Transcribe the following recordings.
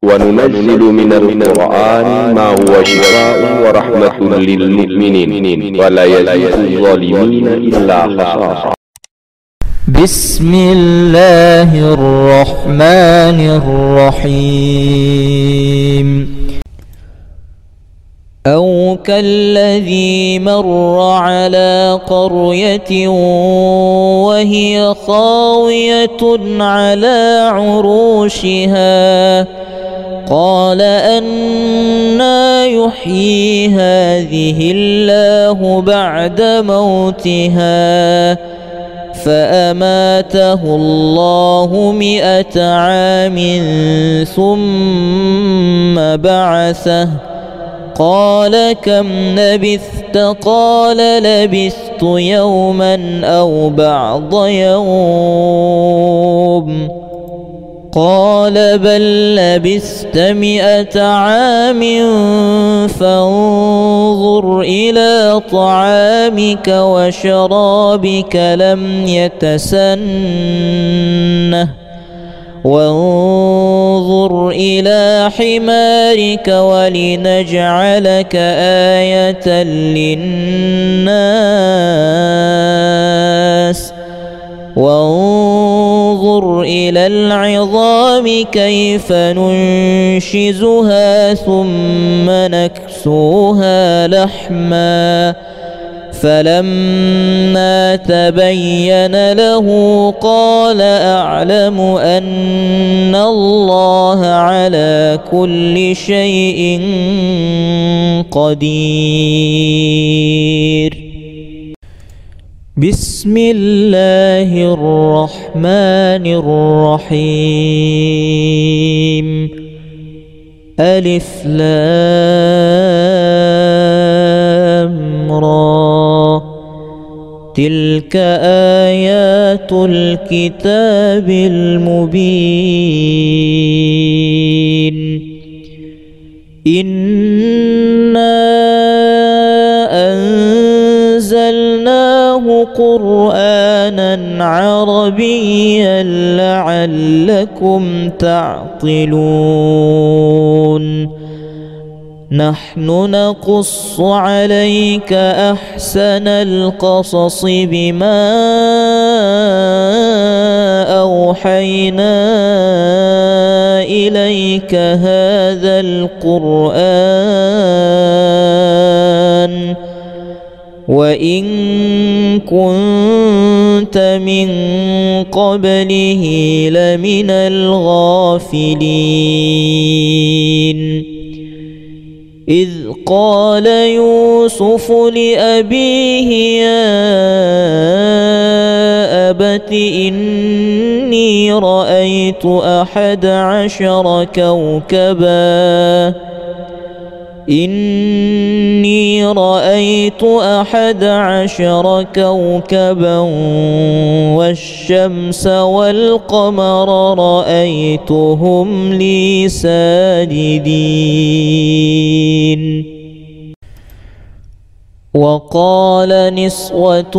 وننزل من القرآن ما هو شفاء ورحمة للمؤمنين ولا يزيد الظالمين إلا خسارا. بسم الله الرحمن الرحيم. أو كالذي مر على قرية وهي خاوية على عروشها قال أنى يحيي هذه الله بعد موتها فأماته الله 100 عام ثم بعثه قال كم لبثت؟ قال لبثت يوما أو بعض يوم قال بل لبثت 100 عام فانظر إلى طعامك وشرابك لم يتسنه وانظر إلى حمارك ولنجعلك آية للناس وانظر إلى العظام كيف ننشزها ثم نكسوها لحما فلما تبين له قال أعلم أن الله على كل شيء قدير. بسم الله الرحمن الرحيم. ألف لام را تلك آيات الكتاب المبين. إنا أنزلناه قرآنا عربيا لعلكم تعقلون. نحن نقص عليك أحسن القصص بما أوحينا إليك هذا القرآن وإن كنت من قبله لمن الغافلين. إذ قال يوسف لأبيه يا أبت إني رأيت 11 كوكبا إني رأيت 11 كوكبا والشمس والقمر رأيتهم لي ساجدين. وقال نسوة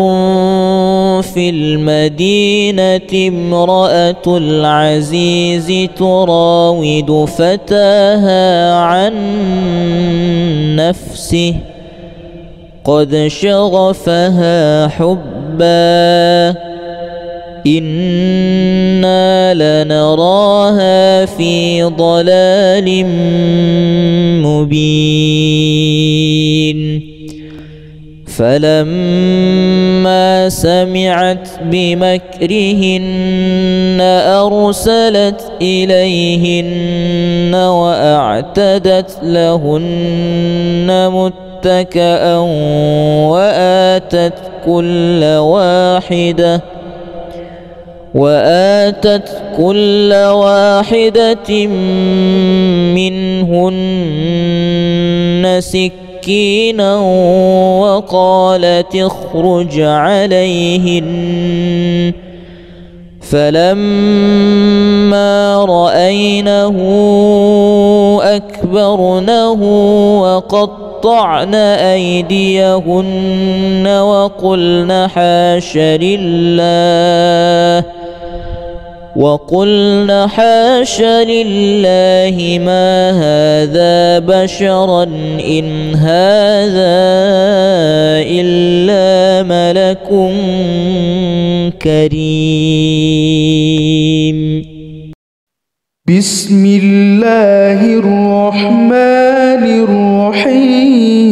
في المدينة امرأة العزيز تراود فتاها عن نفسه قد شغفها حبا إنا لنراها في ضلال مبين. فلما سمعت بمكرهن أرسلت إليهن وأعتدت لهن متكئا وآتت كل واحدة منهن سكينا وقالت اخرج عليهن فلما رأينه أكبرنه وقطعن أيديهن وقلن حاش لله وقلن حاش لله ما هذا بشرا إن هذا إلا ملك كريم. بسم الله الرحمن الرحيم.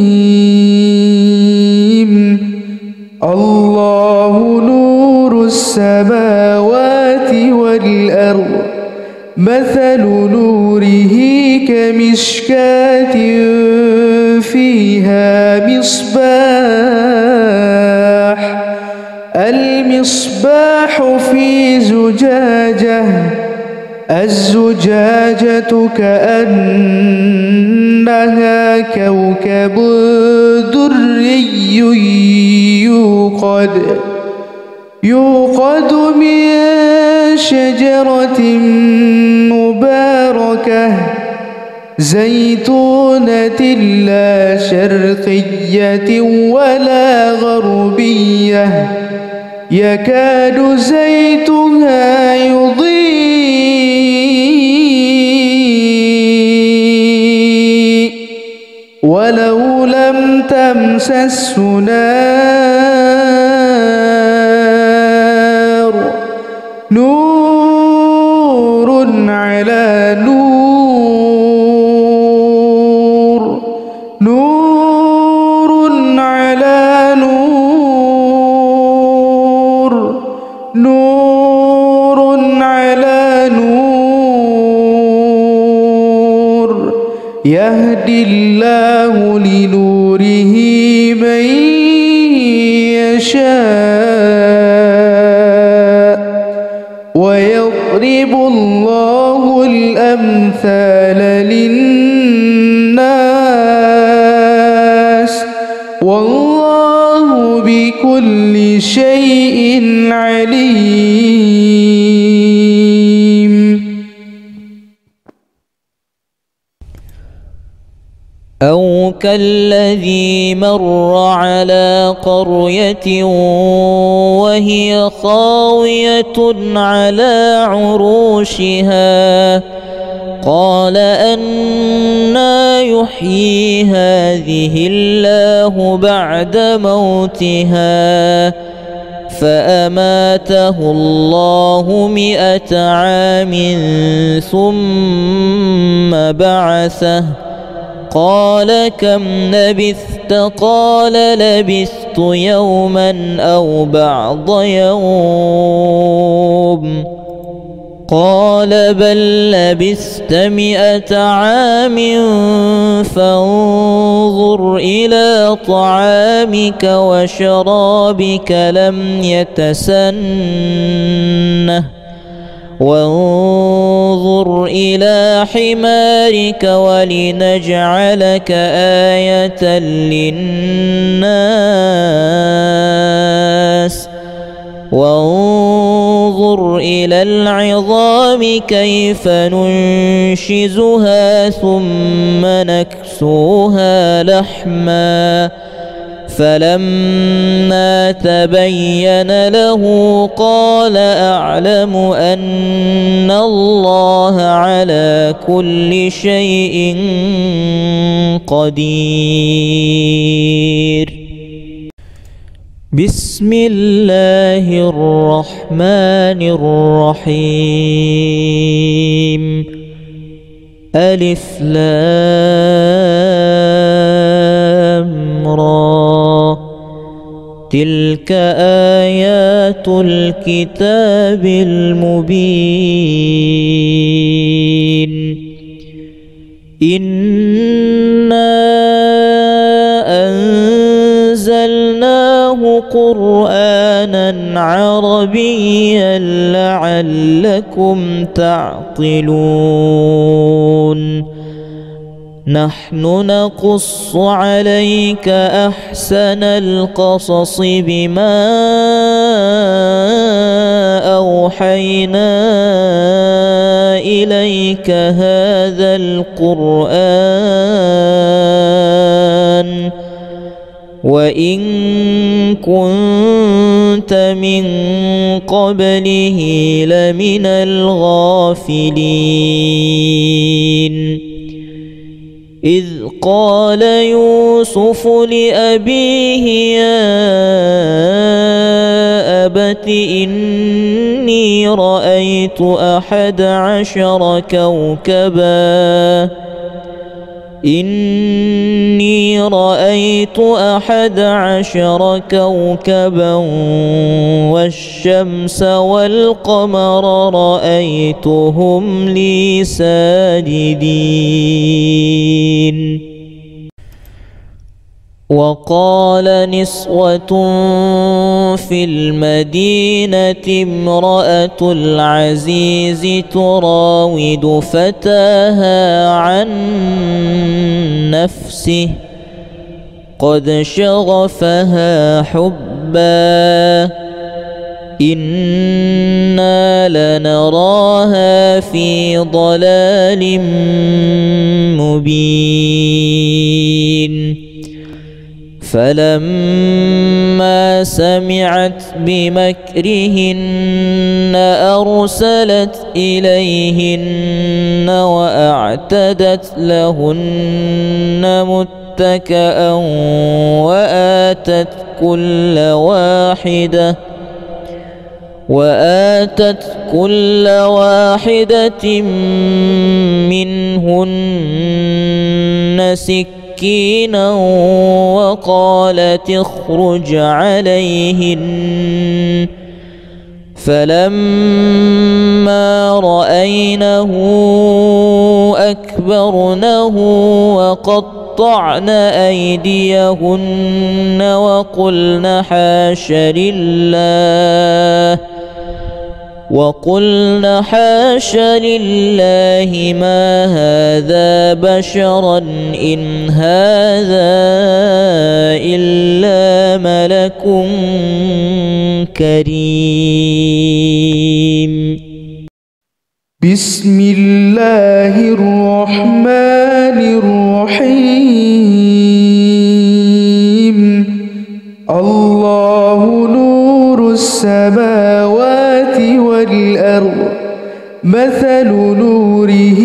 الله نور السماوات والأرض، مثل نوره كمشكاة فيها مصباح، المصباح في زجاجة، الزجاجة كأنها كوكب دري يوقد من شجرة مباركة زيتونة لا شرقية ولا غربية، يكاد زيتها يضيء ولو لم تمسسه نار، نور على نور، نور على نور، نور على نور، يهدي الله لنوره من يشاء ويضرب الله الأمثال للناس والله بكل شيء عليم. أو كالذي مر على قرية وهي خاوية على عروشها قال أنى يحيي هذه الله بعد موتها فأماته الله 100 عام ثم بعثه قال كم لبثت؟ قال لبثت يوما أو بعض يوم. قال بل لبثت 100 عام فانظر إلى طعامك وشرابك لم يتسنه وانظر إلى حمارك ولنجعلك آية للناس وانظر إلى العظام كيف ننشزها ثم نكسوها لحما فلما تبين له قال أعلم أن الله على كل شيء قدير. بسم الله الرحمن الرحيم. ألف لام را تلك آيات الكتاب المبين. إنا أنزلناه قرآنا عربيا لعلكم تعقلون. نحن نقص عليك أحسن القصص بما أوحينا إليك هذا القرآن وإن كنت من قبله لمن الغافلين إذ قال يوسف لأبيه يا أبت إني رأيت 11 كوكبا والشمس والقمر رأيتهم لي ساجدين وقال نسوة في المدينة امرأة العزيز تراود فتاها عن نفسه قد شغفها حبا إنا لنراها في ضلال مبين فلما سمعت بمكرهن أرسلت إليهن وأعتدت لهن متكئا وآتت كل واحدة منهن سكينا وقالت اخرج عليهن فلما رأينه أكبرنه وقطعن أيديهن وقلن حاش لله ما هذا بشرا إن هذا إلا ملك كريم. بسم الله الرحمن الرحيم. الله نور السماوات والأرض مثل نوره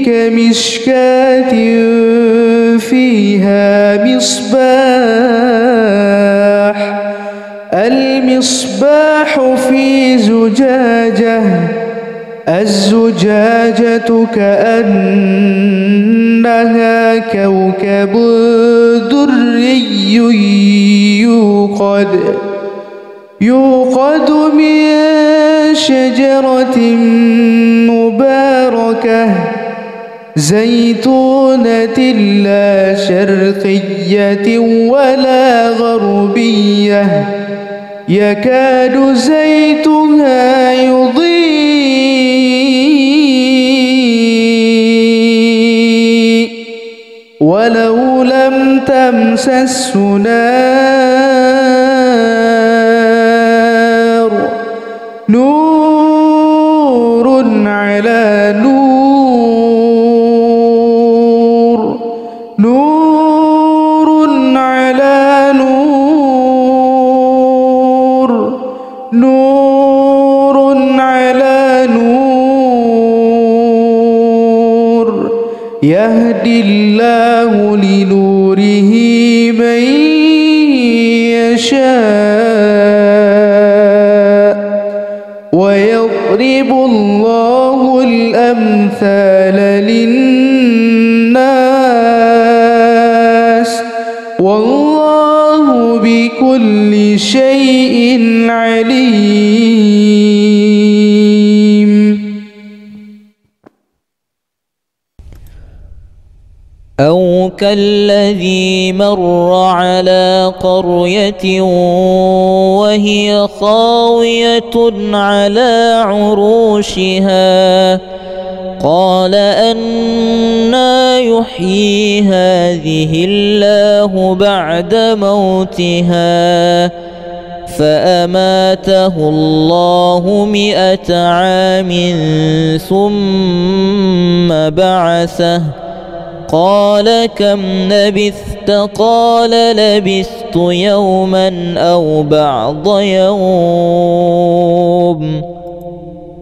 كمشكاة فيها المصباح في زجاجة الزجاجة كأنها كوكب دري يوقد من شجرة مباركة زيتونة لا شرقية ولا غربية يكاد زيتها يضيء ولو لم تمسسه نار نور على نور نور على نور نور على نور يهدي الله لنوره من يشاء ويضرب الله الأمثال للناس والله بكل شيء عليم. أو كالذي مر على قرية وهي خاوية على عروشها قال أنى يحيي هذه الله بعد موتها فأماته الله 100 عام ثم بعثه قال كم لبثت؟ قال لبثت يوما أو بعض يوم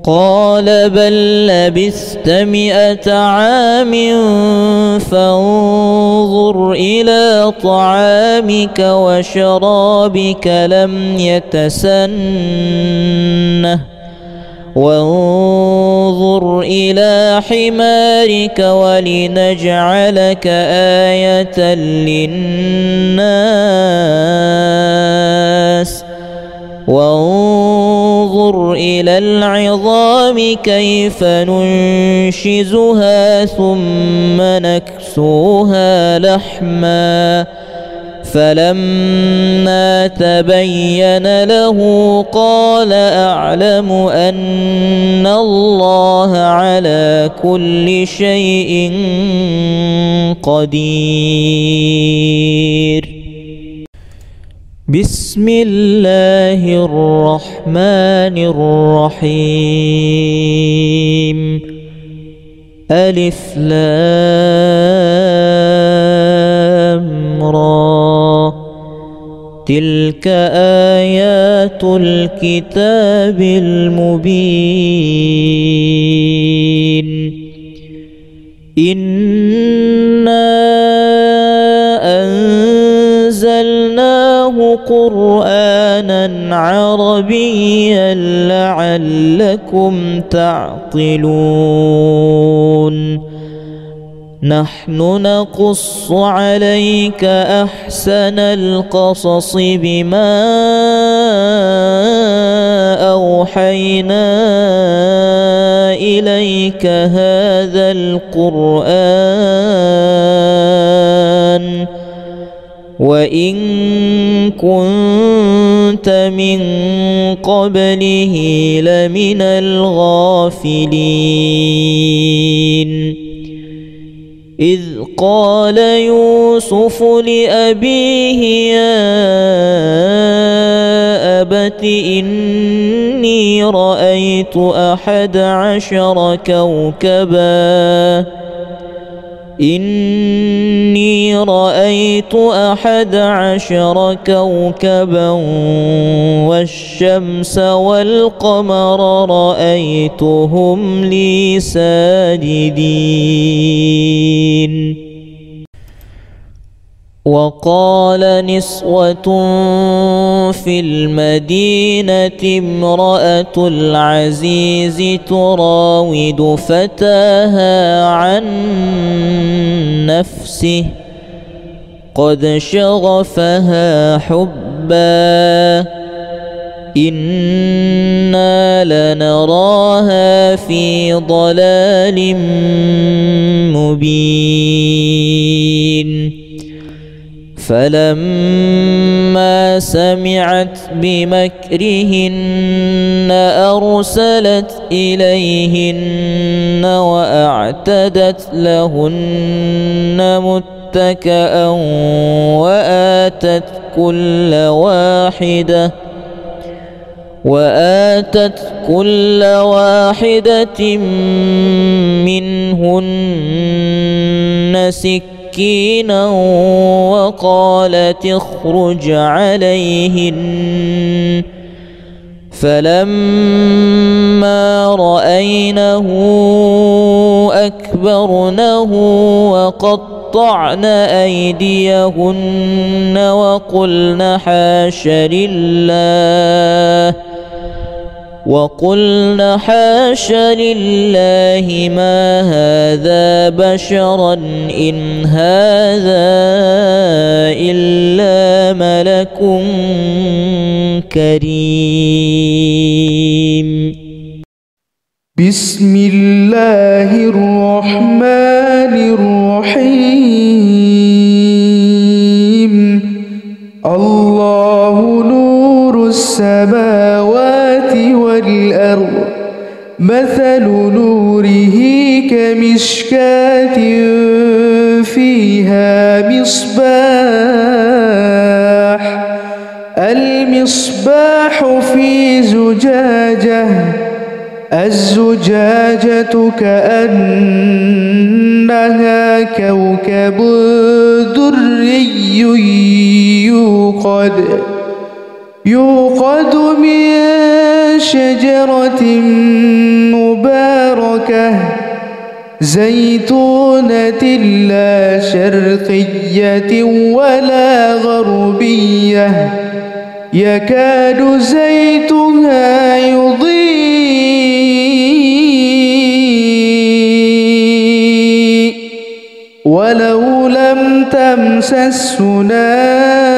قال بل لبثت 100 عام فانظر إلى طعامك وشرابك لم يتسنه وانظر إلى حمارك ولنجعلك آية للناس وانظر إلى العظام كيف ننشزها ثم نكسوها لحما فلما تبين له قال أعلم أن الله على كل شيء قدير. بسم الله الرحمن الرحيم. ألف لام را تلك آيات الكتاب المبين. إنا أنزلناه قرآنا عربيا لعلكم تعقلون. نحن نقص عليك أحسن القصص بما أوحينا إليك هذا القرآن وإن كنت من قبله لمن الغافلين. إذ قال يوسف لأبيه يا أبت إني رأيت 11 كوكبا والشمس والقمر رأيتهم لي ساجدين. وقال نسوة في المدينة امرأة العزيز تراود فتاها عن نفسه قد شغفها حبا إنا لنراها في ضلال مبين. فلما سمعت بمكرهن أرسلت إليهن وأعتدت لهن متكئا وآتت كل واحدة منهن سكينا وقالت اخرج عليهن فلما رأينه أكبرنه وقطعن أيديهن وقلن حاش لله ما هذا بشرا إن هذا إلا ملك كريم. بسم الله الرحمن الرحيم. الله نور السماوات والأرض مثل نوره كمشكاة فيها المصباح في زجاجة الزجاجة كأنها كأنها كوكب دري يوقد من شجرة مباركة زيتونة لا شرقية ولا غربية يكاد زيتها يضيء ولو لم تمسسه نار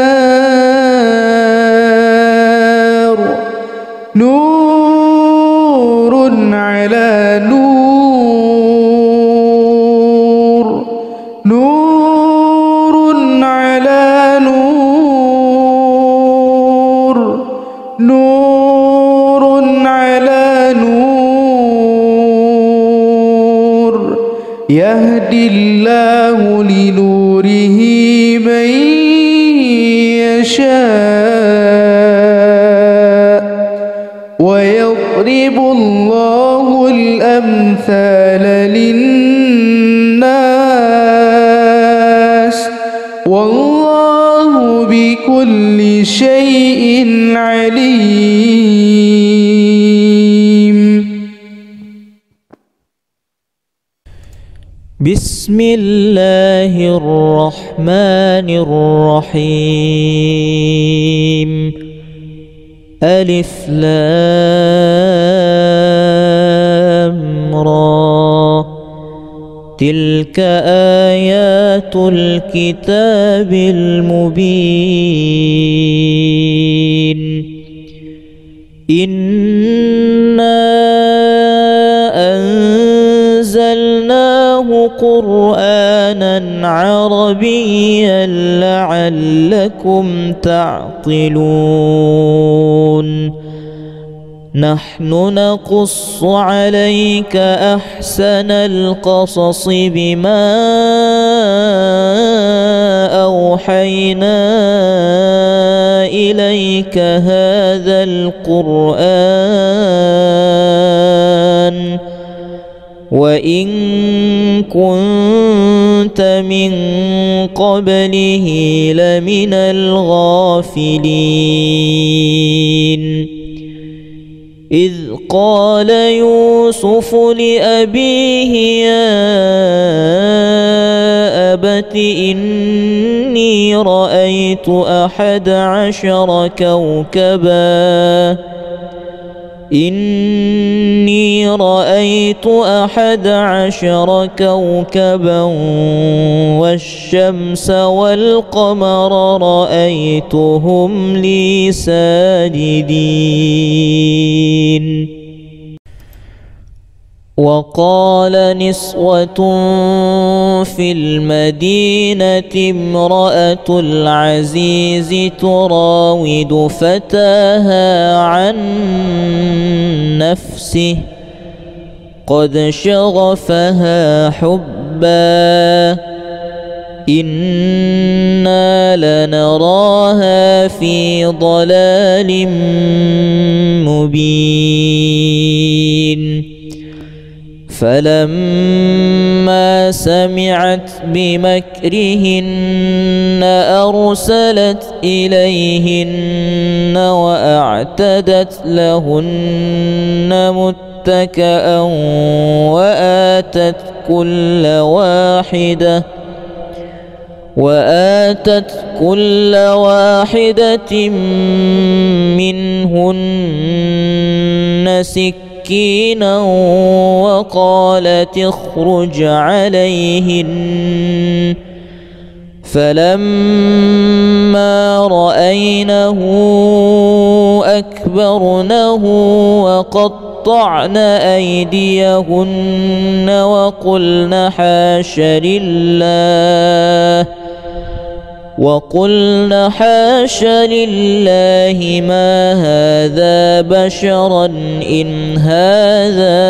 نور على نور نور على نور نور على نور يهدي الله لنوره من يشاء ويضرب الله الأمثال للناس والله بكل شيء عليم. بسم الله الرحمن الرحيم. ألف لام را تلك آيات الكتاب المبين. إنا أنزلناه قرآنا عربيا لعلكم تعقلون. نحن نقص عليك أحسن القصص بما أوحينا إليك هذا القرآن وإن كنت من قبله لمن الغافلين. إذ قال يوسف لأبيه يا أبت إني رأيت 11 كوكبا والشمس والقمر رأيتهم لي ساجدين. وقال نسوة في المدينة امرأة العزيز تراود فتاها عن نفسه قد شغفها حبا إنا لنراها في ضلال مبين. فلما سمعت بمكرهن أرسلت إليهن وأعتدت لهن متكئا وآتت كل واحدة منهن سكينا وقالت اخرج عليهن. فلما رأينه أكبرنه وقطعن أيديهن وقلن حاش لله ما هذا بشرا إن هذا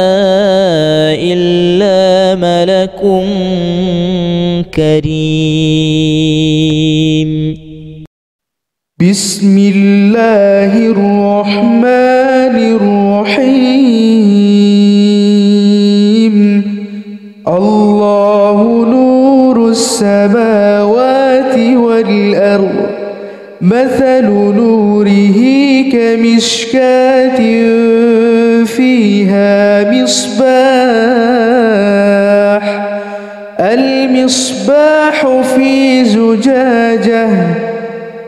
إلا ملك كريم. بسم الله الرحمن الرحيم. الله السماوات والأرض مثل نوره كمشكاة فيها مصباح المصباح في زجاجة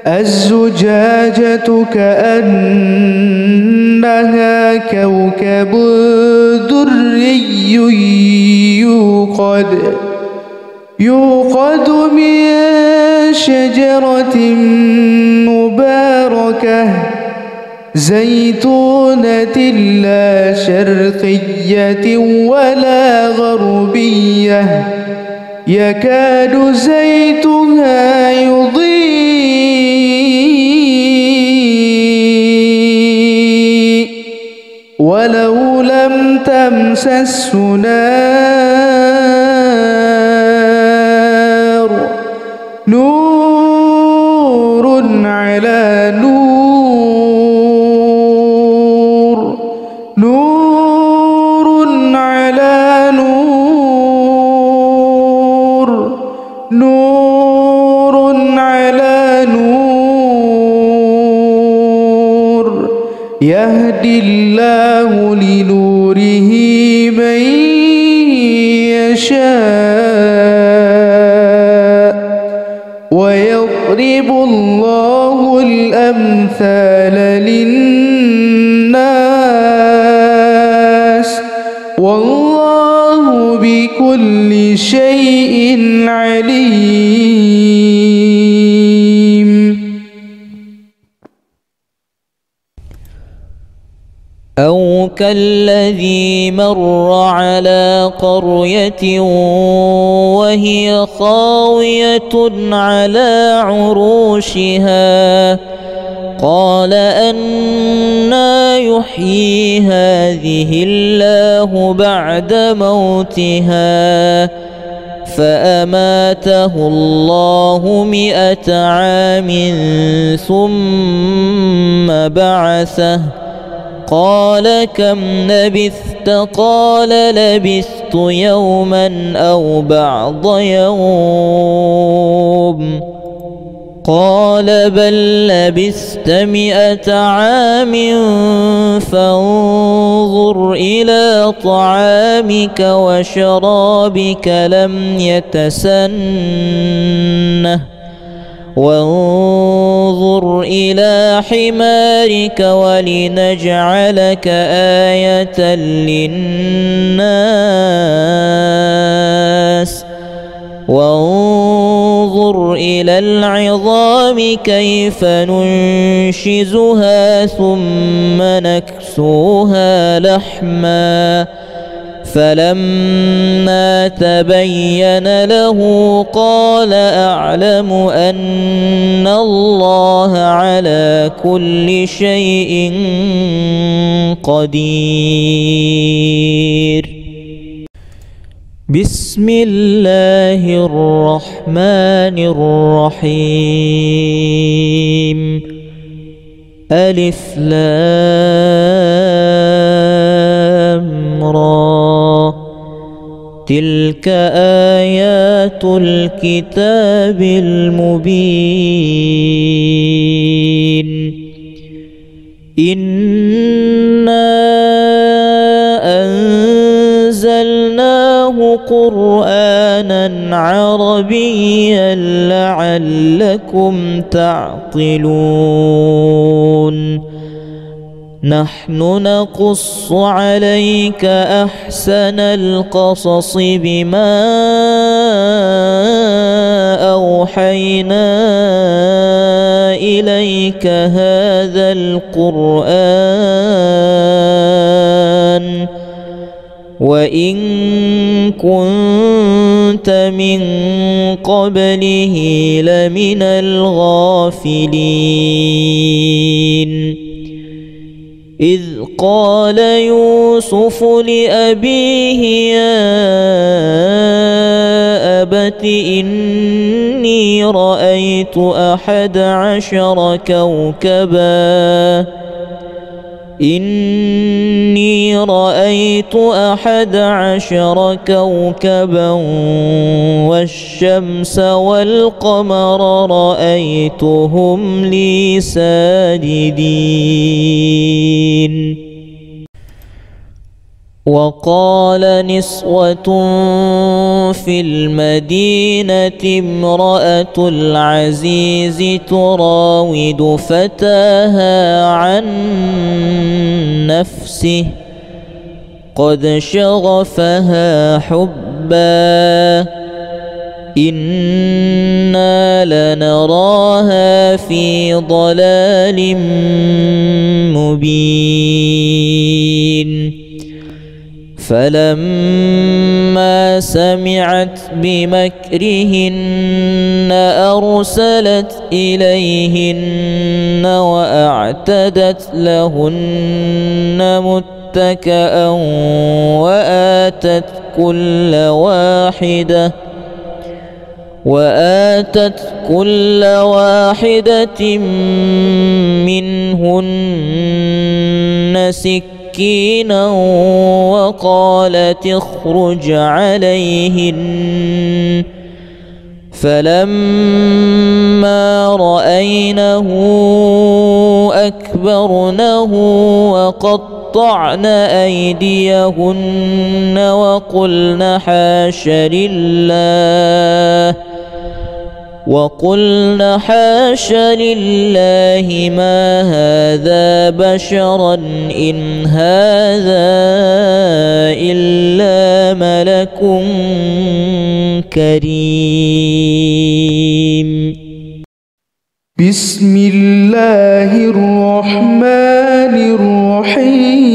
الزجاجة كأنها كوكب دري يوقد من شجرة مباركة زيتونة لا شرقية ولا غربية يكاد زيتها يضيء ولو لم تمسسه نار نور على نور نور على نور نور على نور يهدي الله لنوره من يشاء ويضرب الله الأمثال للناس والله بكل شيء عليم. أو كالذي مر على قرية وهي خاوية على عروشها قال أنى يحيي هذه الله بعد موتها فأماته الله 100 عام ثم بعثه قال كم لبثت قال لبثت يوما أو بعض يوم قال بل لبثت 100 عام فانظر إلى طعامك وشرابك لم يتسنه وانظر إلى حمارك ولنجعلك آية للناس وانظر إلى العظام كيف ننشزها ثم نكسوها لحما فلما تبين له قال أعلم أن الله على كل شيء قدير. بسم الله الرحمن الرحيم. ألف لام را تلك آيات الكتاب المبين. إنا أنزلناه قرآنا عربيا لعلكم تعقلون. نحن نقص عليك أحسن القصص بما أوحينا إليك هذا القرآن وإن كنت من قبله لمن الغافلين. إذ قال يوسف لأبيه يا أبت إني رأيت 11 كوكبا إني رأيت 11 كوكبا والشمس والقمر رأيتهم لي ساجدين. وقال نسوة في المدينة امرأة العزيز تراود فتاها عن نفسه قد شغفها حبا إنا لنراها في ضلال مبين. فلما سمعت بمكرهن أرسلت إليهن وأعتدت لهن متكئا وآتت كل واحدة منهن سكينا وقالت اخرج عليهن. فلما رأينه أكبرنه وقطعن أيديهن وقلن حاش لله ما هذا بشرا إن هذا إلا ملك كريم. بسم الله الرحمن الرحيم.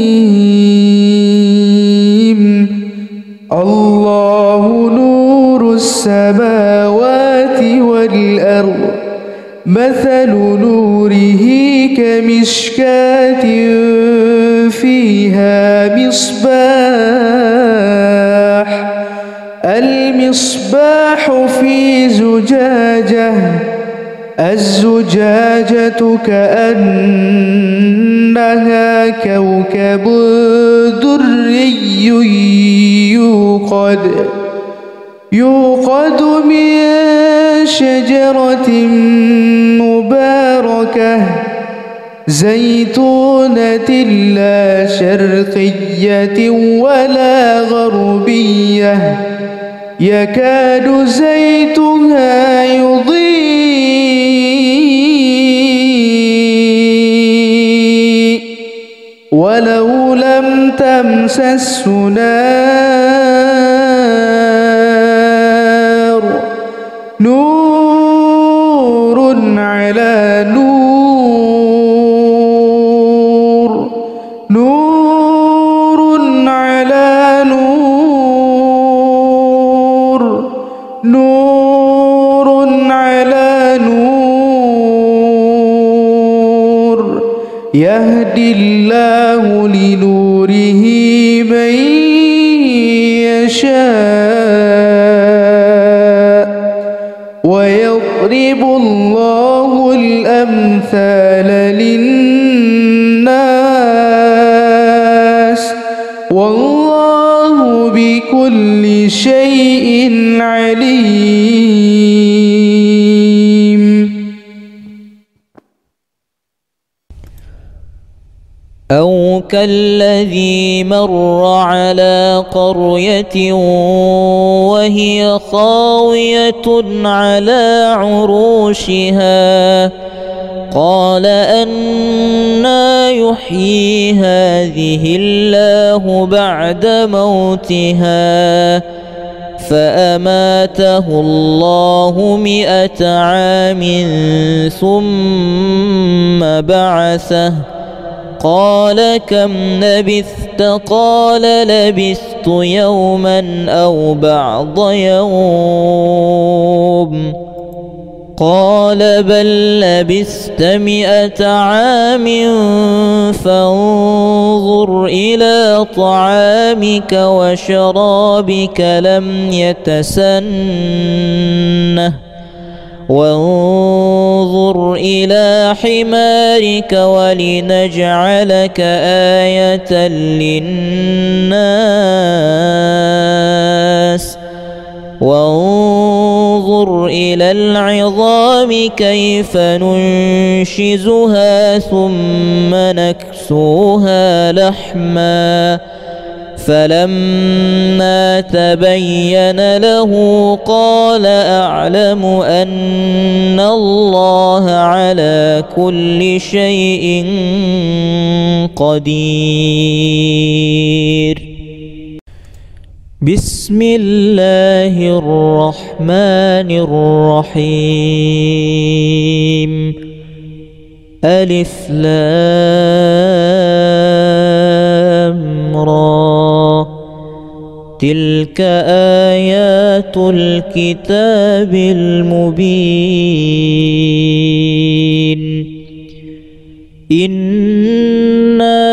الله نور السماوات والأرض مثل نوره كمشكاة فيها المصباح في زجاجة الزجاجة كأنها كوكب دري يوقد من شجرة مباركة زيتونة لا شرقية ولا غربية يكاد زيتها يضيء ولو لم تمسسه نار نور على نور نور على نور نور على نور يهدي الله لنوره من يشاء ويضرب الله الأمثال للناس والله بكل شيء عليم. أو كالذي مر على قرية وهي خاوية على عروشها قال أنى يحيي هذه الله بعد موتها فأماته الله 100 عام ثم بعثه قال كم لبثت قال لبثت يوما أو بعض يوم قال بل لبثت 100 عام فانظر إلى طعامك وشرابك لم يتسنه وانظر وانظر إلى حمارك ولنجعلك آية للناس وانظر إلى العظام كيف ننشزها ثم نكسوها لحما فلما تبين له قال أعلم أن الله على كل شيء قدير. بسم الله الرحمن الرحيم. ألف لام را تلك آيات الكتاب المبين. إنا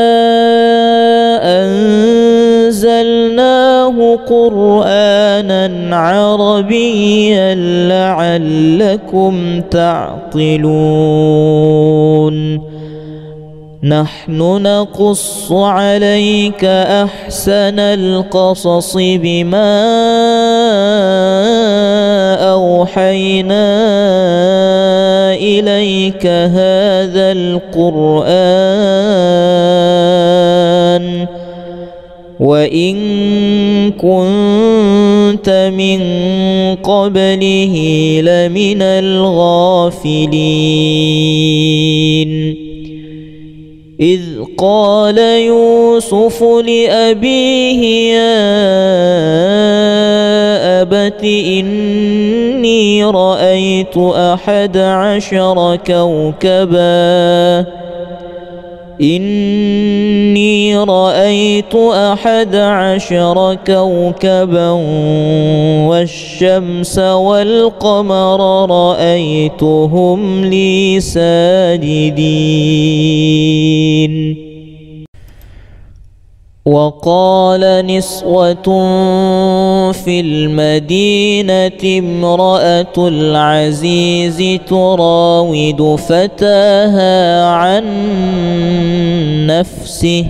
أنزلناه قرآنا عربيا لعلكم تعقلون. نحن نقص عليك أحسن القصص بما أوحينا إليك هذا القرآن وإن كنت من قبله لمن الغافلين. إذ قال يوسف لأبيه يا أبت إني رأيت 11 كوكبا والشمس والقمر رأيتهم لي ساجدين. وقال نسوة في المدينة امرأة العزيز تراود فتاها عن نفسه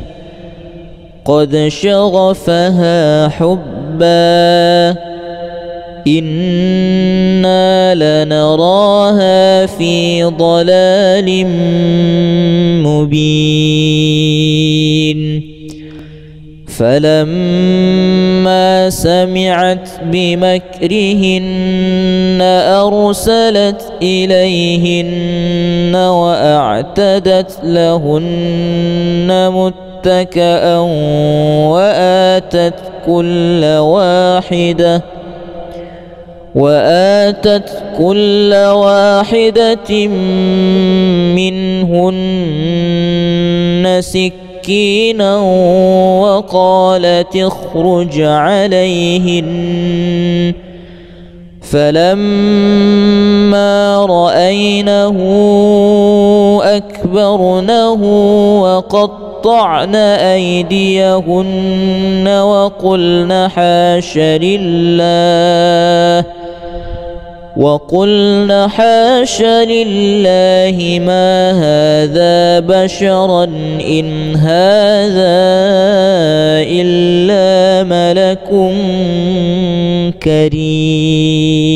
قد شغفها حبا إنا لنراها في ضلال مبين. فلما سمعت بمكرهن أرسلت إليهن وأعتدت لهن متكئا وآتت كل واحدة منهن سكينا وقالت اخرج عليهن فلما رأينه أكبرنه وقطعن أيديهن وقلن حاش لله ما هذا بشرا إن هذا إلا ملك كريم.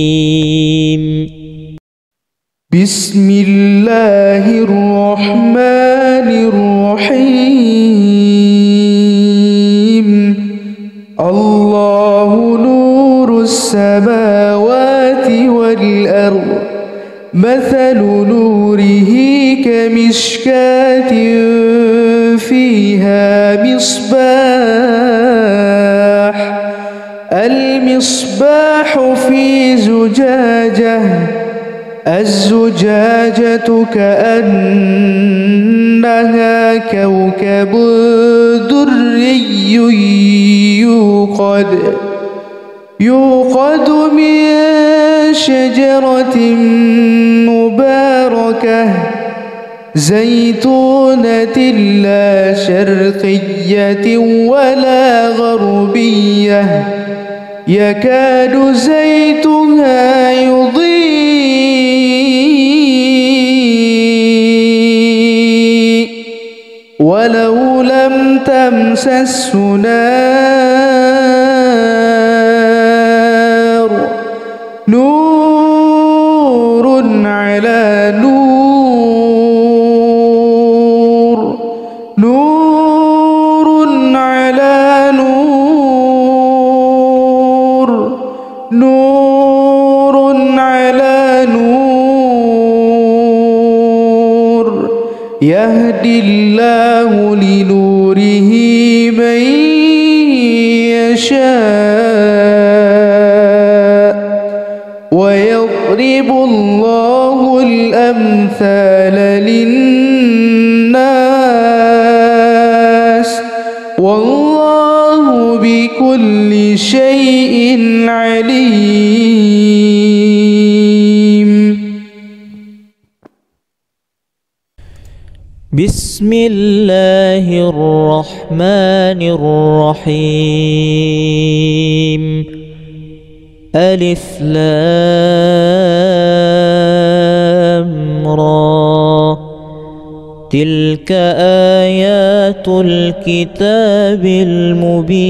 بسم الله الرحمن الرحيم. الله نور السماوات والأرض مثل نوره كمشكاة فيها المصباح في زجاجة الزجاجة كأنها كوكب دري يوقد من شجرة مباركة زيتونة لا شرقية ولا غربية يكاد زيتها يضيء ولو لم تمسسه نار نور على نور نور على نور نور على نور يهدي الله لنوره من يشاء ويضرب الله الأمثال للناس والله بكل شيء عليم. بسم الله الرحمن الرحيم. ألف لام را تلك آيات الكتاب المبين.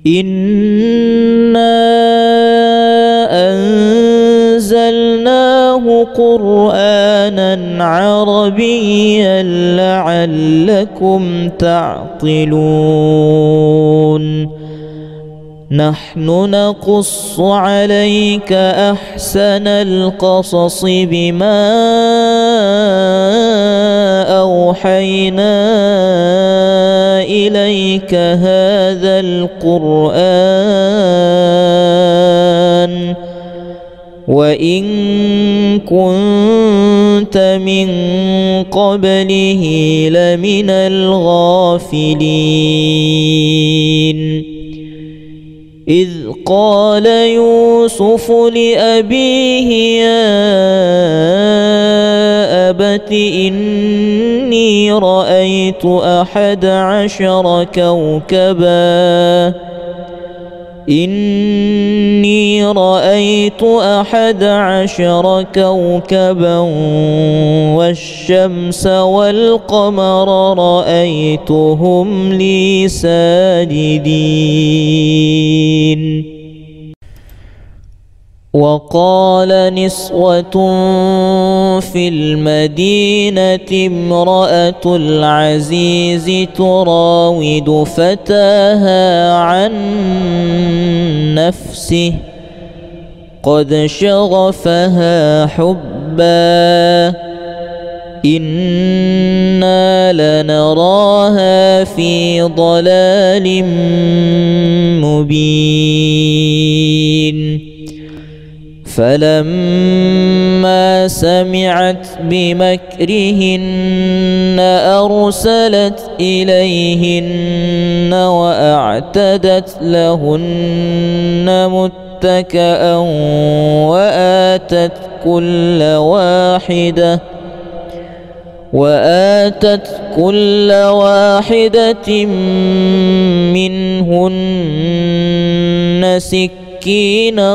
إنا أنزلناه قرآنا عربيا لعلكم تعقلون. نحن نقص عليك أحسن القصص بما أوحينا إليك هذا القرآن وإن كنت من قبله لمن الغافلين. إذ قال يوسف لأبيه يا أبت إني رأيت 11 كوكبا إني رأيت 11 كوكبا والشمس والقمر رأيتهم لي ساجدين. وقال نسوة في المدينة امرأة العزيز تراود فتاها عن نفسه قد شغفها حبا إنا لنراها في ضلال مبين. فلما سمعت بمكرهن أرسلت إليهن وأعتدت لهن متكئا وآتت كل واحدة منهن سكينا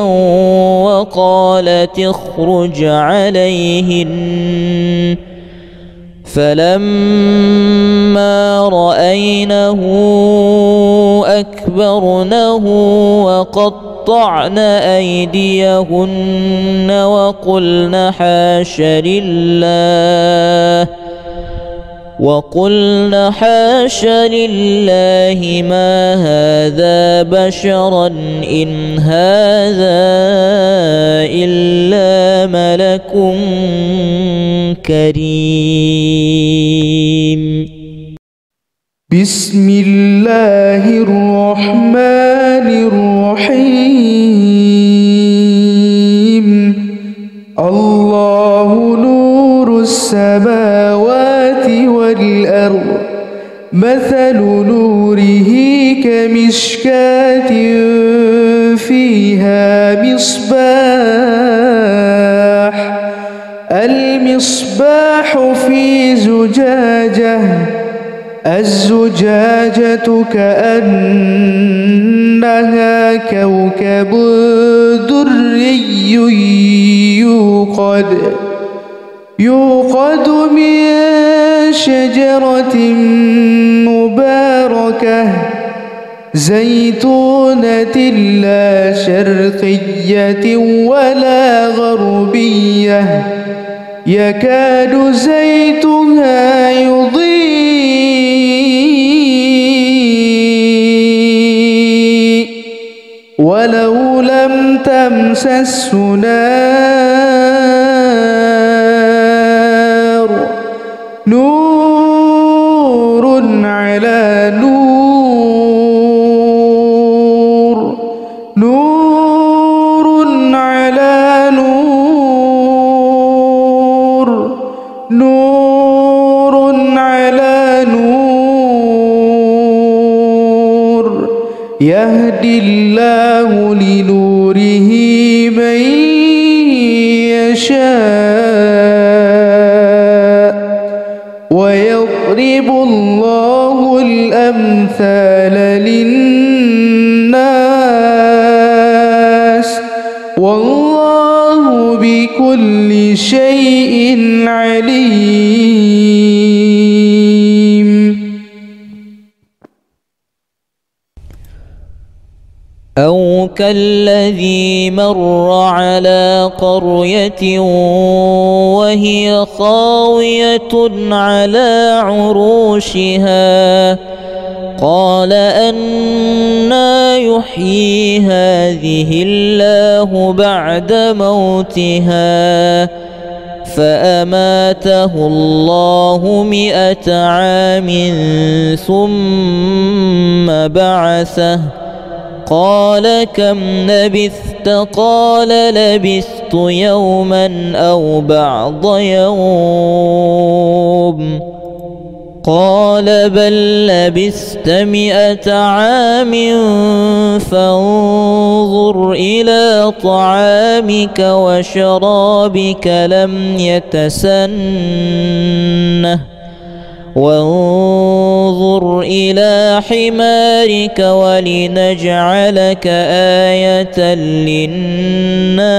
وقالت اخرج عليهن. فلما رأينه أكبرنه وقطعن أيديهن وقلن حاش لله ما هذا بشرا إن هذا إلا ملك كريم. بسم الله الرحمن الرحيم. الله نور السماوات والأرض مثل نوره كمشكاة فيها المصباح في زجاجة الزجاجة كأنها كوكب دري يوقد من شجرة مباركة زيتونة لا شرقية ولا غربية يكاد زيتها يضيء ولو لم تمسسه نار نور على نور نور على نور نور على نور يهدي الله لنوره من يشاء ويضرب الله الأمثال للناس والله بكل شيء عليم. أو كالذي مر على قرية وهي خاوية على عروشها قال أنى يحيي هذه الله بعد موتها فأماته الله 100 عام ثم بعثه قال كم لبثت قال لبثت يوما أو بعض يوم قال بل لبثت 100 عام فانظر إلى طعامك وشرابك لم يتسنه وانظر إلى حمارك ولنجعلك آية للناس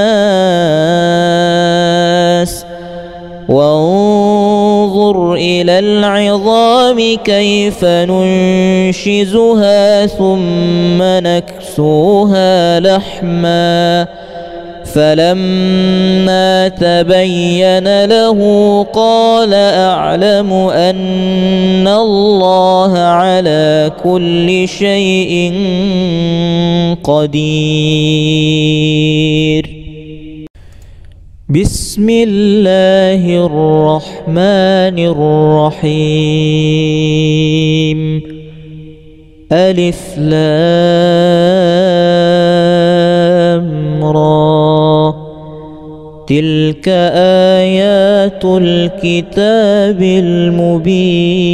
وانظر إلى العظام كيف ننشزها ثم نكسوها لحما فلما تبين له قال أعلم أن الله على كل شيء قدير. بسم الله الرحمن الرحيم. ألف لام را تلك آيات الكتاب المبين.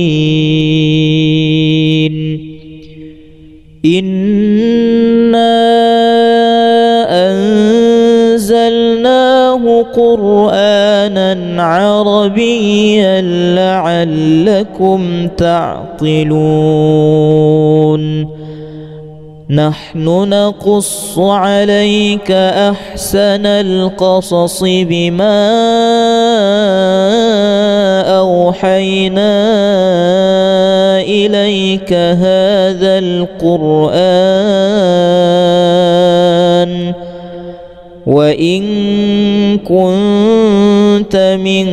إنا أنزلناه قرآنا عربيا لعلكم تعقلون. نحن نقص عليك أحسن القصص بما أوحينا إليك هذا القرآن وإن كنت من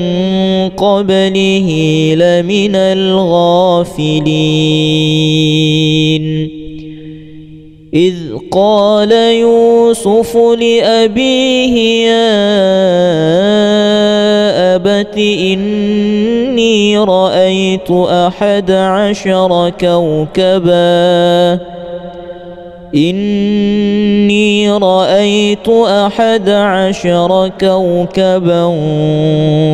قبله لمن الغافلين. إذ قال يوسف لأبيه يا أبت إني رأيت 11 كوكبا إني رأيت 11 كوكبا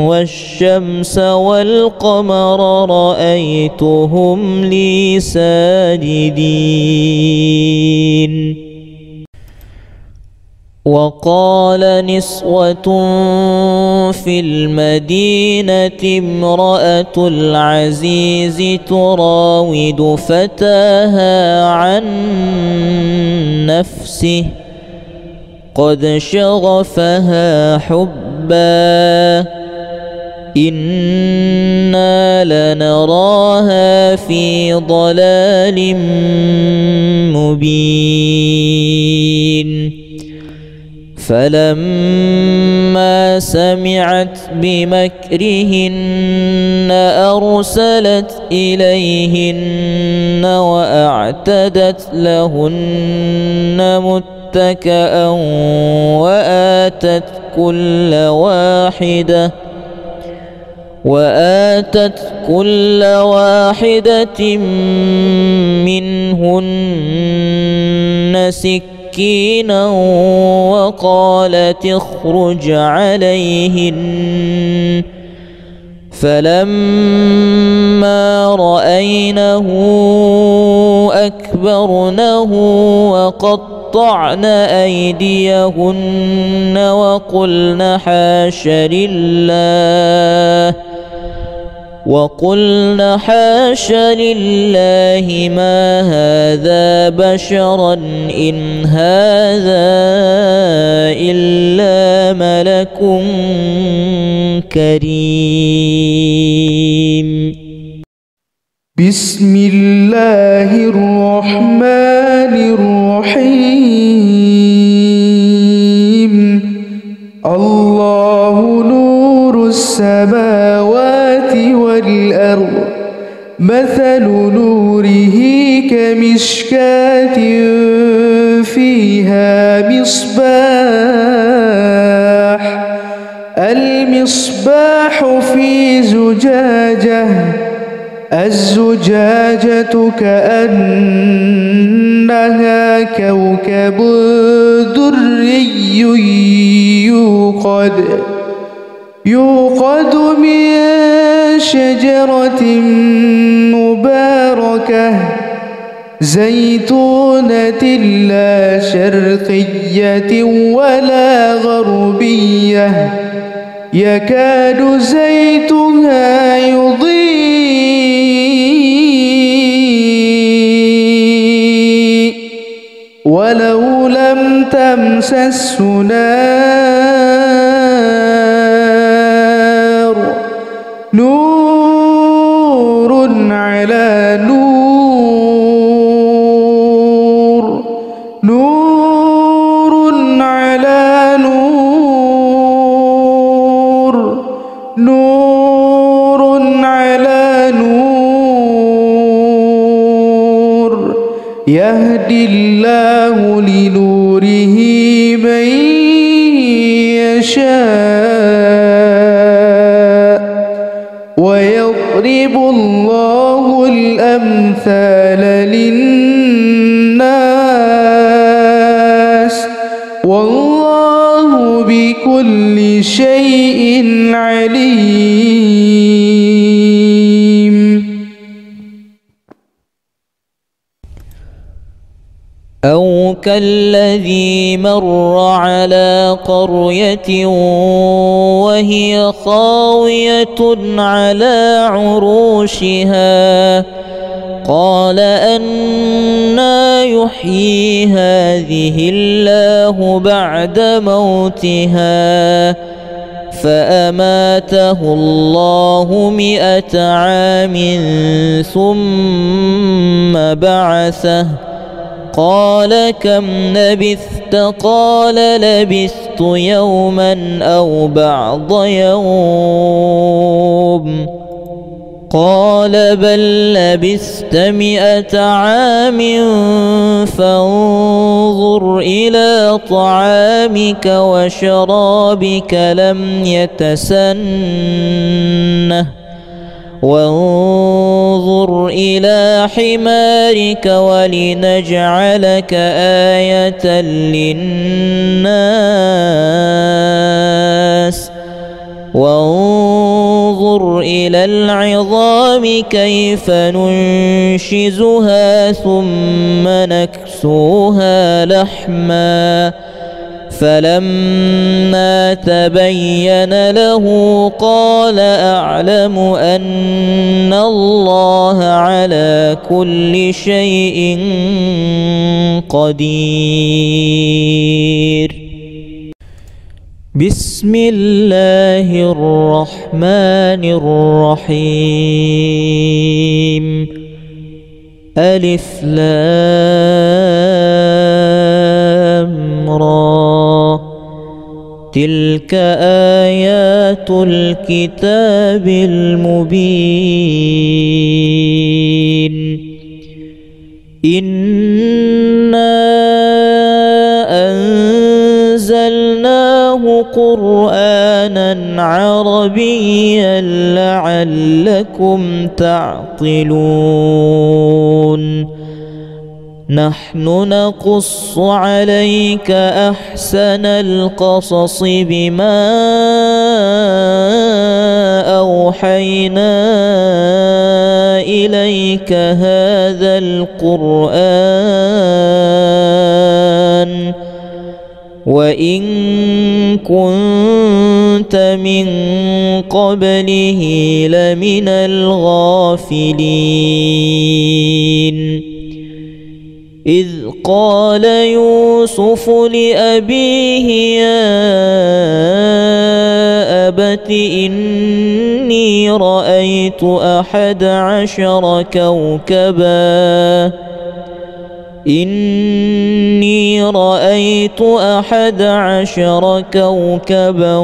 والشمس والقمر رأيتهم لي ساجدين. وقال نسوة في المدينة امرأة العزيز تراود فتاها عن نفسه قد شغفها حبا إنا لنراها في ضلال مبين فلما سمعت بمكرهن أرسلت إليهن وأعتدت لهن متكئا وآتت كل واحدة منهن سكينا وقالت اخرج عليهن فلما رأينه أكبرنه وقطعن أيديهن وقلن حاش لله ما هذا بشرا إن هذا إلا ملك كريم. بسم الله الرحمن الرحيم. الله نور السماوات والأرض مثل نوره كمشكاة فيها المصباح في زجاجة الزجاجة كأنها كوكب دري يوقد من شجرة مباركة زيتونة لا شرقية ولا غربية يكاد زيتها يضيء ولو لم تمسسه نار نور على نور نور على نور نور على نور يهدي الله لنوره من يشاء ويضرب الله الأمثال للناس والله بكل شيء عليم. أو كالذي مر على قرية وهي خاوية على عروشها قال أنى يحيي هذه الله بعد موتها فأماته الله 100 عام ثم بعثه قال كم لبثت قال لبثت يوما أو بعض يوم قال بل لبثت 100 عام فانظر إلى طعامك وشرابك لم يتسنه وانظر إلى حمارك ولنجعلك آية للناس وانظر إلى العظام كيف ننشزها ثم نكسوها لحما فلما تبين له قال أعلم أن الله على كل شيء قدير. بسم الله الرحمن الرحيم ألف لام را تلك آيات الكتاب المبين إنا أنزلناه قرآنا عربيا لعلكم تعقلون نحن نقص عليك أحسن القصص بما أوحينا إليك هذا القرآن وإن كنت من قبله لمن الغافلين إذ قال يوسف لأبيه يا أبت إني رأيت 11 كوكبا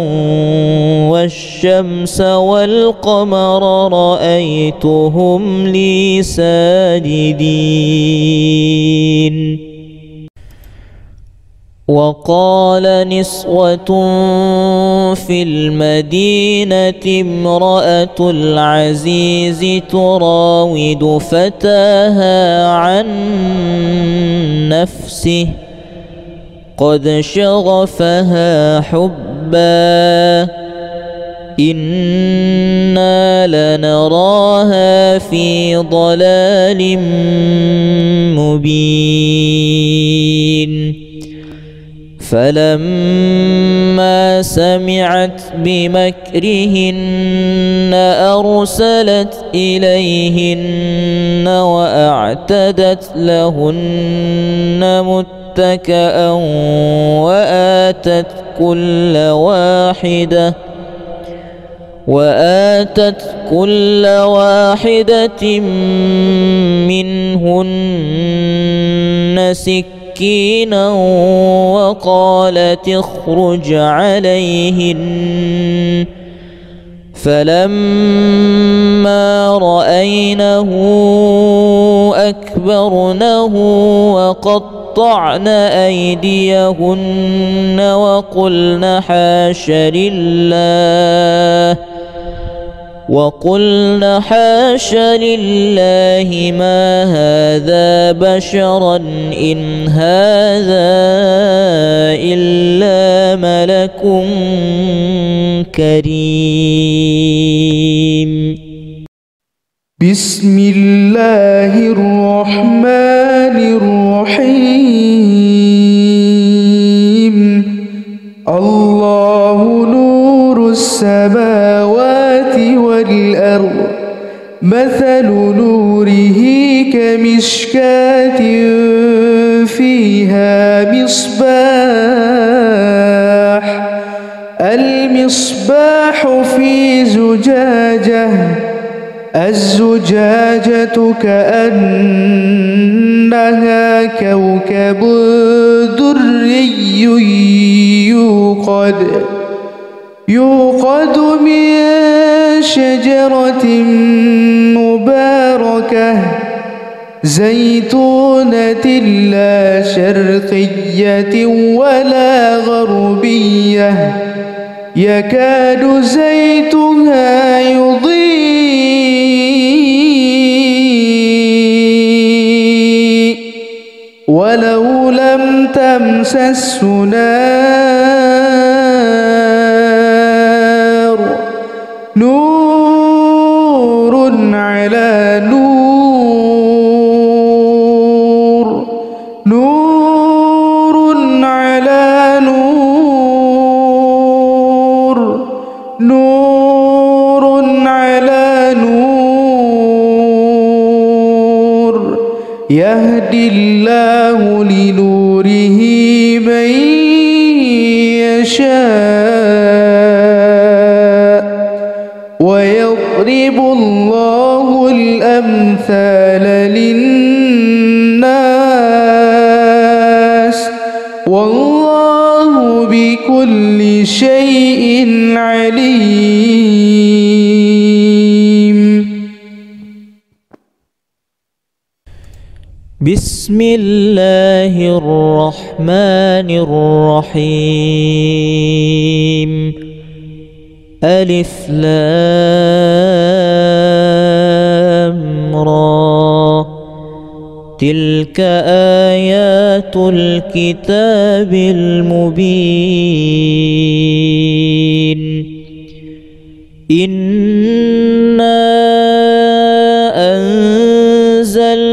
والشمس والقمر رأيتهم لي ساجدين وقال نسوة في المدينة امرأة العزيز تراود فتاها عن نفسه قد شغفها حبا إنا لنراها في ضلال مبين فلما سمعت بمكرهن أرسلت إليهن وأعتدت لهن متكئا وآتت كل واحدة منهن سكينا وقالت اخرج عليهن فلما رأينه أكبرنه وقطعن أيديهن وقلن حاش لله ما هذا بشرا إن هذا إلا ملك كريم بسم الله الرحمن الرحيم الله نور السماوات والأرض مثل نوره كمشكاة فيها المصباح في زجاجة الزجاجة كأنها كوكب دري يوقد من شجرة مباركة زيتونة لا شرقية ولا غربية يكاد زيتها يضيء ولو لم تمسسه نار نور على نور نور على نور نور على نور يهدي الله لنوره من يشاء والله بكل شيء عليم. بسم الله الرحمن الرحيم. ألف لام را. تلك آيات الكتاب المبين. إنا أنزلناه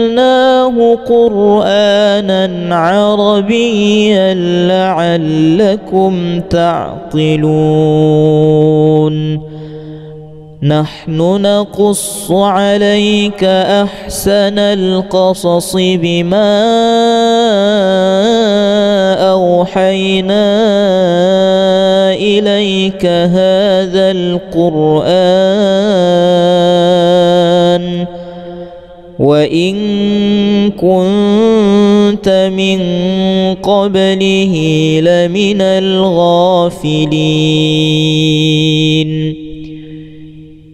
قرآنا عربيا لعلكم تعقلون. نحن نقص عليك أحسن القصص بما أوحينا إليك هذا القرآن وإن كنت من قبله لمن الغافلين.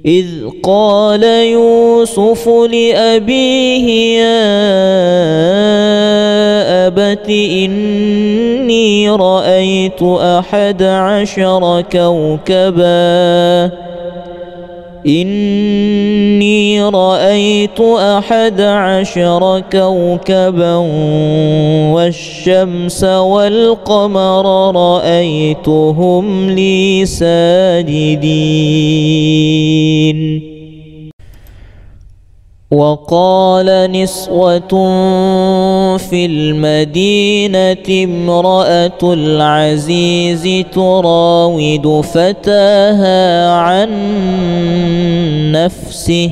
إذ قال يوسف لأبيه يا أبت إني رأيت 11 كوكبا والشمس والقمر رأيتهم لي ساجدين. وقال نسوة في المدينة امرأة العزيز تراود فتاها عن نفسه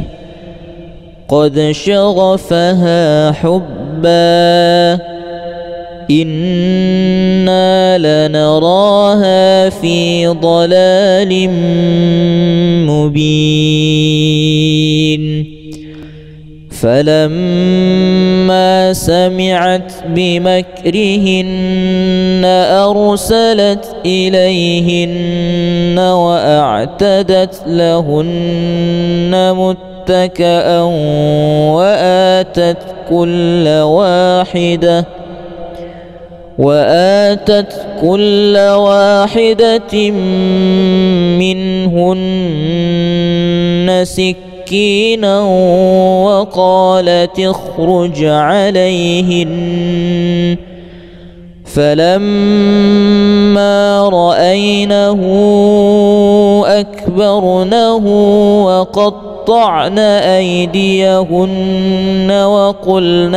قد شغفها حبا إنا لنراها في ضلال مبين. فلما سمعت بمكرهن أرسلت إليهن وأعتدت لهن متكئا وآتت كل واحدة منهن سكينا وقالت اخرج عليهن. فلما رأينه أكبرنه وقطعن أيديهن وقلن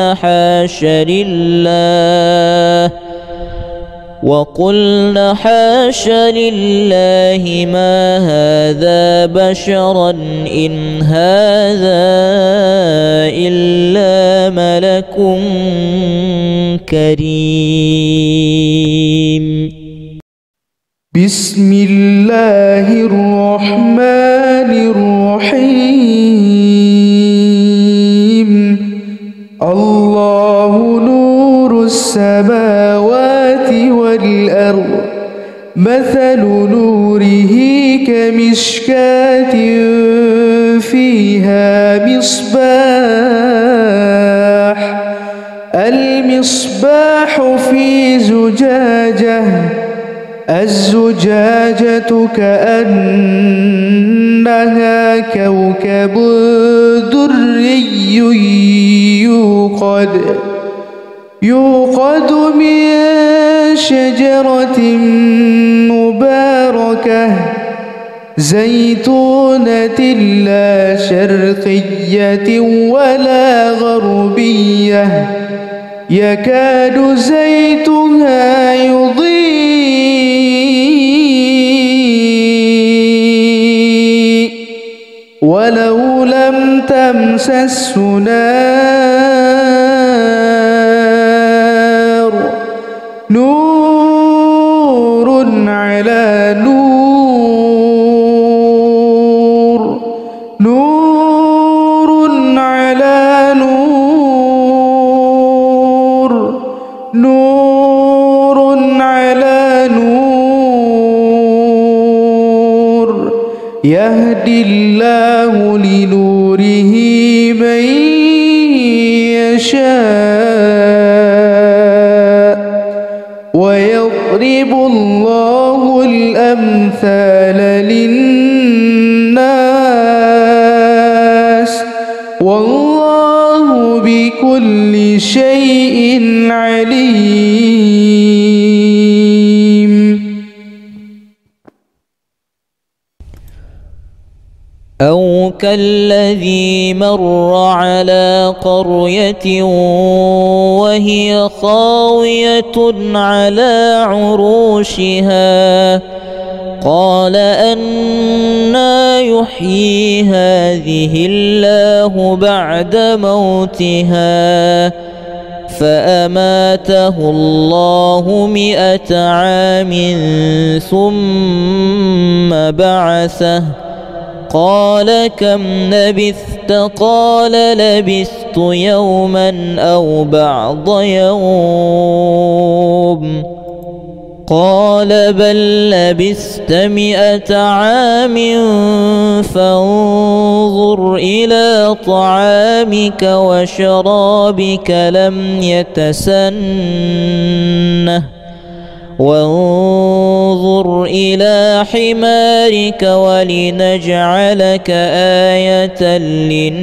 حاش لله ما هذا بشرا إن هذا إلا ملك كريم. بسم الله الرحمن الرحيم. الله نور السماوات والأرض مثل نوره كمشكاة فيها المصباح في زجاجة الزجاجة كأنها كوكب دري يوقد من شجرة مباركة زيتونة لا شرقية ولا غربية يكاد زيتها يضيء ولو لم تمسسه نار نور على نور نور على نور نور على نور يهدي الله لنوره من يشاء ويضرب الله الأمثال للناس والله بكل شيء عليم. أو كالذي مر على قرية وهي خاوية على عروشها قال أنى يحيي هذه الله بعد موتها فأماته الله 100 عام ثم بعثه قال كم لبثت قال لبثت يوما أو بعض يوم قال بل لبثت 100 عام فانظر إلى طعامك وشرابك لم يتسنه وانظر إلى حمارك ولنجعلك آية للناس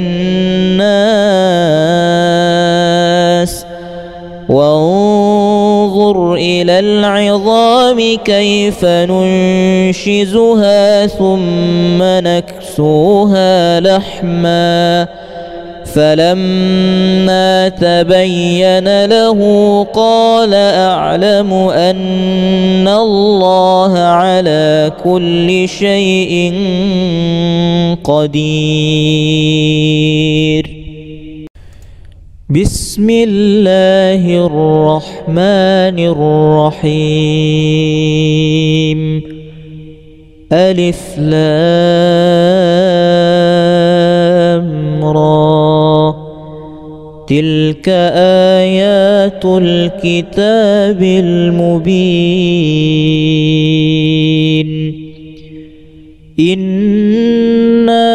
وانظر إلى العظام كيف ننشزها ثم نكسوها لحما فلما تبين له قال أعلم أن الله على كل شيء قدير. بسم الله الرحمن الرحيم. ألف لام را تلك آيات الكتاب المبين. إنا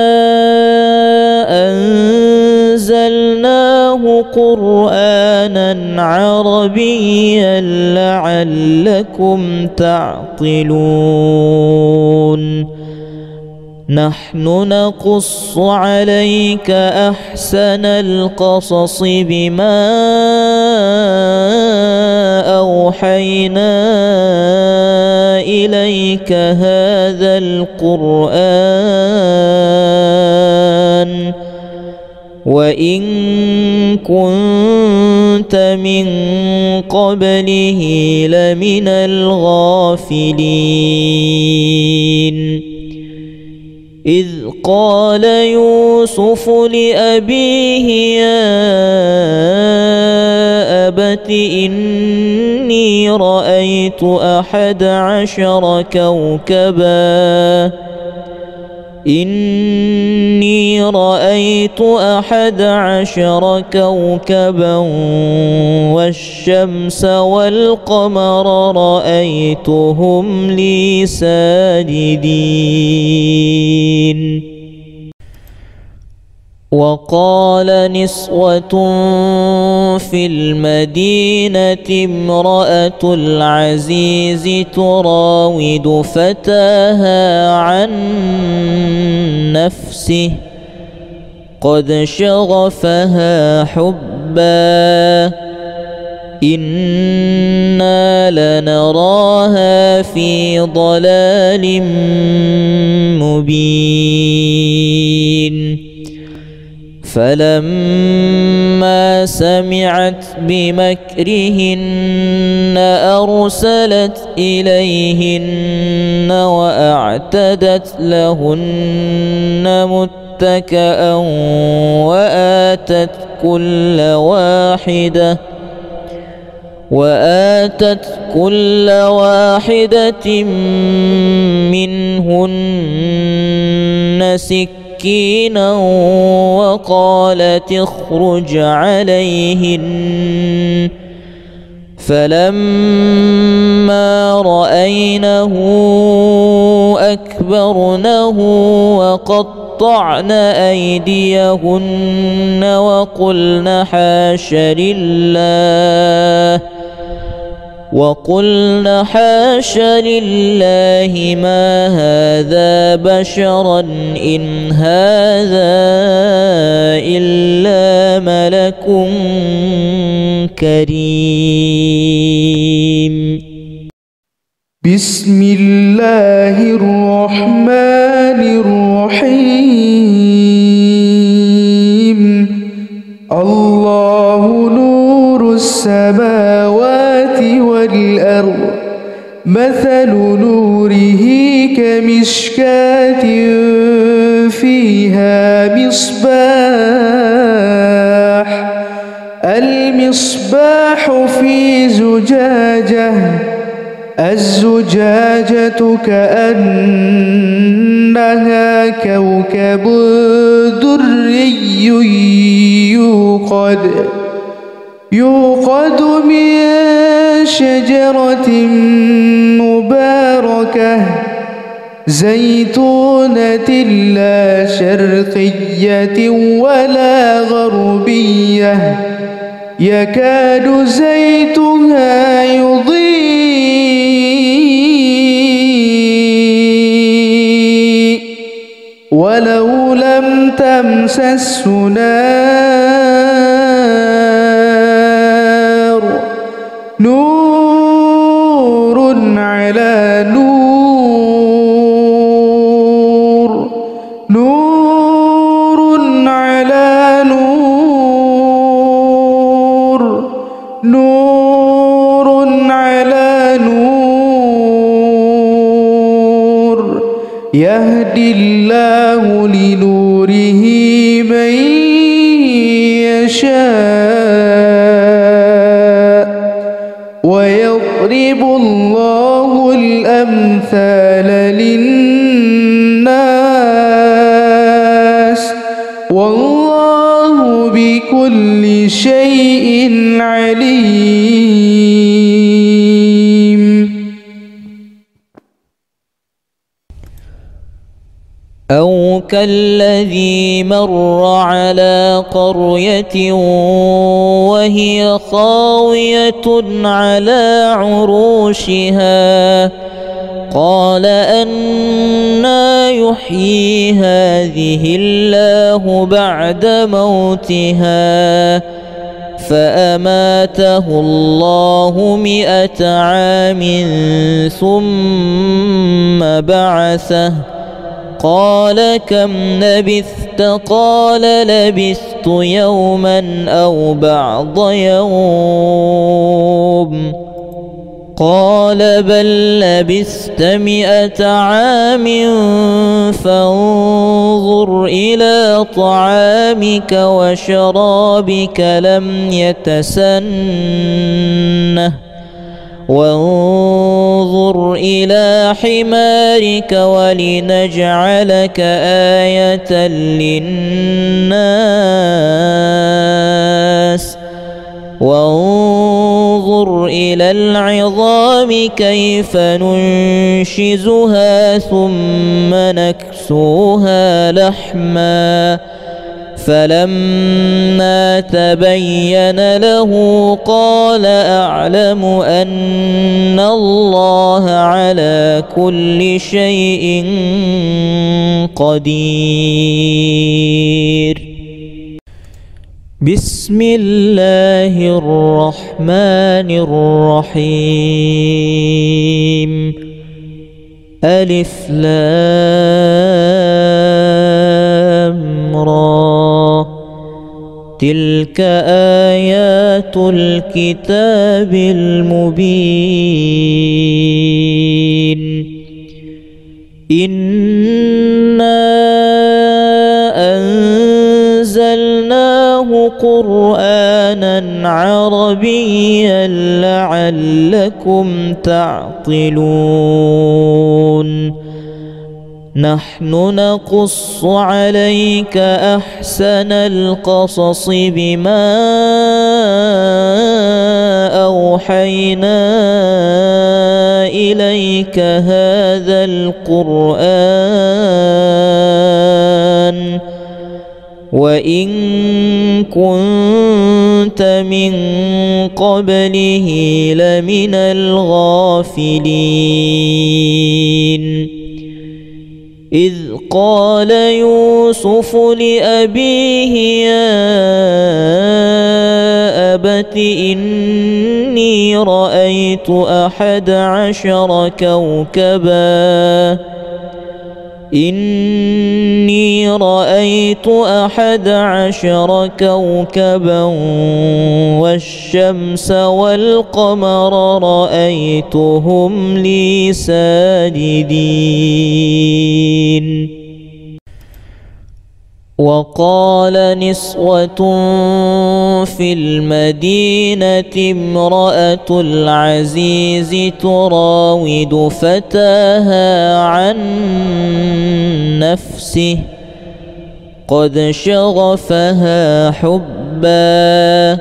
أنزلناه قرآنا عربيا لعلكم تعقلون. نحن نقص عليك أحسن القصص بما أوحينا إليك هذا القرآن وإن كنت من قبله لمن الغافلين. إذ قال يوسف لأبيه يا أبت إني رأيت 11 كوكبا إني رأيت 11 كوكبا والشمس والقمر رأيتهم لي ساجدين. وقال نسوة في المدينة امرأة العزيز تراود فتاها عن نفسه قد شغفها حبا إنا لنراها في ضلال مبين. فلما سمعت بمكرهن أرسلت إليهن وأعتدت لهن متكئا وآتت كل واحدة منهن سكينا وقالت اخرج عليهن فلما رأينه أكبرنه وقطعن أيديهن وقلن حاش لله ما هذا بشرا إن هذا إلا ملك كريم. بسم الله الرحمن الرحيم. الله نور السماوات والأرض، مثل نوره كمشكاة فيها مصباح، المصباح في زجاجة، الزجاجة كأنها كوكب دري يوقد من شجرة مباركة زيتونة لا شرقية ولا غربية، يكاد زيتها يضيء ولو لم تمسسه نار، نور على نور، نور على نور، نور على نور، يهدي الله لنوره من يشاء ويضرب الله الأمثال للناس والله بكل شيء عليم. أو كالذي مر على قرية وهي خاوية على عروشها قال أنى يحيي هذه الله بعد موتها فأماته الله 100 عام ثم بعثه قال كم لبثت؟ قال لبثت يوما أو بعض يوم. قال بل لبثت 100 عام فانظر إلى طعامك وشرابك لم يتسنه وانظر إلى حمارك ولنجعلك آية للناس وانظر إلى العظام كيف ننشزها ثم نكسوها لحما فلما تبين له قال أعلم أن الله على كل شيء قدير. بسم الله الرحمن الرحيم. ألف لام را تلك آيات الكتاب المبين. إنا أنزلناه قرآنا عربيا لعلكم تعقلون. نحن نقص عليك أحسن القصص بما أوحينا إليك هذا القرآن وإن كنت من قبله لمن الغافلين إذ قال يوسف لأبيه يا أبت إني رأيت 11 كوكبا والشمس والقمر رأيتهم لي ساجدين وقال نسوة في المدينة امرأة العزيز تراود فتاها عن نفسه قد شغفها حبا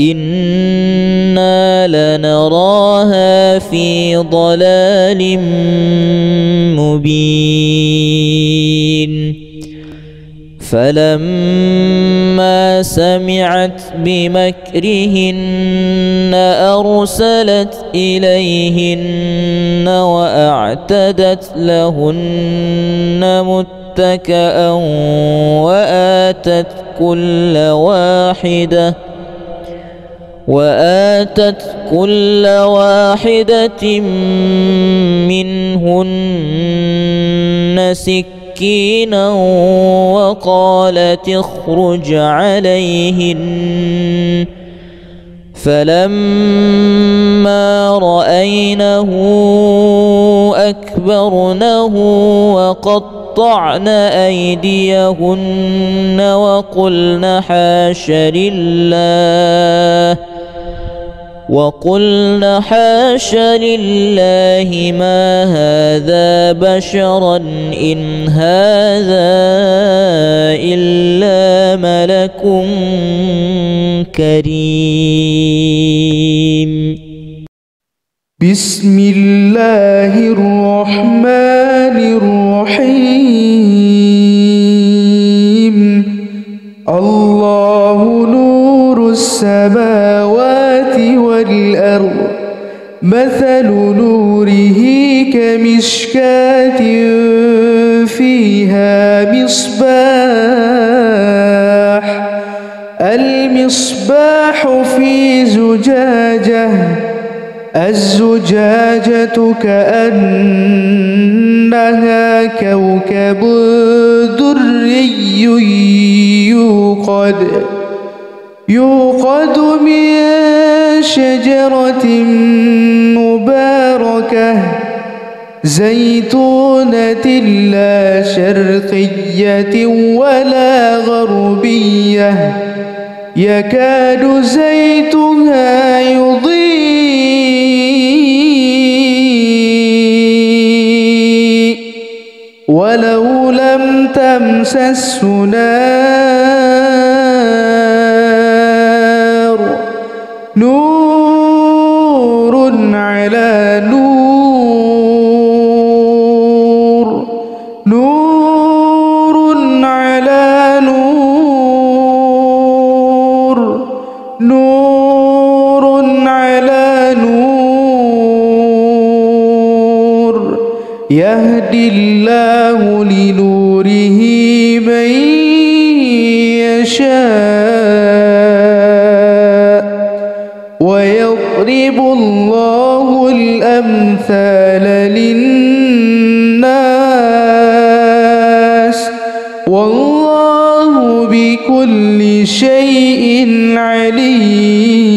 إنا لنراها في ضلال مبين فلما سمعت بمكرهن أرسلت إليهن وأعتدت لهن متكئا وآتت كل واحدة منهن سكينا وقالت اخرج عليهن فلما رأينه أكبرنه وقطعن أيديهن وقلن حاش لله ما هذا بشرا إن هذا إلا ملك كريم. بسم الله الرحمن الرحيم. الله نور السماوات والأرض مثل نوره كمشكاة فيها المصباح في زجاجة الزجاجة كأنها كوكب دري يوقد من شجرة مباركة زيتونة لا شرقية ولا غربية يكاد زيتها يضيء ولو لم تمسسه نار نور على نور نور على نور نور على نور يهدي الله لنوره من يشاء ويضرب الله الأمثال للناس والله بكل شيء عليم.